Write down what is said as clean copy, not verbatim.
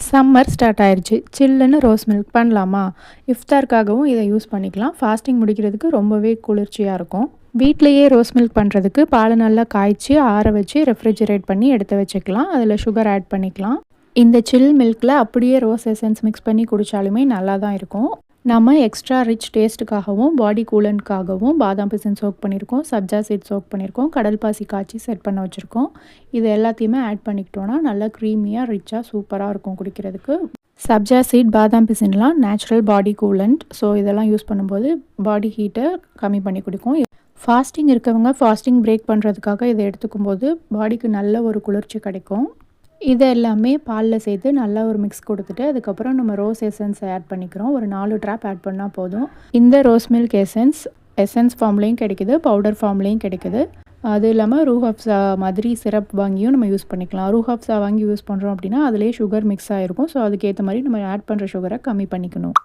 Summer start ஆயிடுச்சு. சில்லுன்னு rose milk பண்ணலாமா? இஃப்தாருக்காகவும் இதை யூஸ் பண்ணிக்கலாம். ஃபாஸ்டிங் முடிக்கிறதுக்கு ரொம்பவே குளிர்ச்சியாக இருக்கும். வீட்டிலையே ரோஸ் மில்க் பண்ணுறதுக்கு பாலை நல்லா காய்ச்சி ஆற வச்சு ரெஃப்ரிஜரேட் பண்ணி எடுத்து வச்சுக்கலாம். அதில் சுகர் ஆட் பண்ணிக்கலாம். இந்த சில் மில்கில் அப்படியே ரோஸ் எசன்ஸ் மிக்ஸ் பண்ணி குடித்தாலுமே நல்லா தான் இருக்கும். நம்ம எக்ஸ்ட்ரா ரிச் டேஸ்ட்டுக்காகவும் பாடி கூலண்ட்காகவும் பாதாம் பிசின் சோக் பண்ணியிருக்கோம், சப்ஜா சீட் சோக் பண்ணியிருக்கோம், கடல் பாசி காய்ச்சி செட் பண்ண வச்சுருக்கோம். இது எல்லாத்தையுமே ஆட் பண்ணிக்கிட்டோன்னா நல்லா க்ரீமியாக ரிச்சாக சூப்பராக இருக்கும் குடிக்கிறதுக்கு. சப்ஜா சீட் பாதாம் பிசின்லாம் நேச்சுரல் பாடி கூலண்ட். ஸோ இதெல்லாம் யூஸ் பண்ணும்போது பாடி ஹீட்டை கம்மி பண்ணி கொடுக்கும். ஃபாஸ்டிங் இருக்கவங்க ஃபாஸ்டிங் பிரேக் பண்ணுறதுக்காக இதை எடுத்துக்கும் போது பாடிக்கு நல்ல ஒரு குளிர்ச்சி கிடைக்கும். இதை எல்லாமே பாலில் சேர்த்து நல்லா ஒரு மிக்ஸ் கொடுத்துட்டு அதுக்கப்புறம் நம்ம ரோஸ் எசன்ஸ் ஆட் பண்ணிக்கிறோம். ஒரு 4 ட்ராப் ஆட் பண்ணால் போதும். இந்த ரோஸ் மில்க் எசன்ஸ் ஃபார்ம்லேயும் கிடைக்குது, பவுடர் ஃபார்ம்லேயும் கிடைக்குது. அது இல்லாமல் ரூஹப்ஸா மாதிரி சிரப் வாங்கியும் நம்ம யூஸ் பண்ணிக்கலாம். ரூஹப்ஸா வாங்கி யூஸ் பண்ணுறோம் அப்படின்னா அதிலே சுகர் மிக்ஸ் ஆகிருக்கும். ஸோ அதுக்கேற்ற மாதிரி நம்ம ஆட் பண்ணுற சுகரை கம்மி பண்ணிக்கணும்.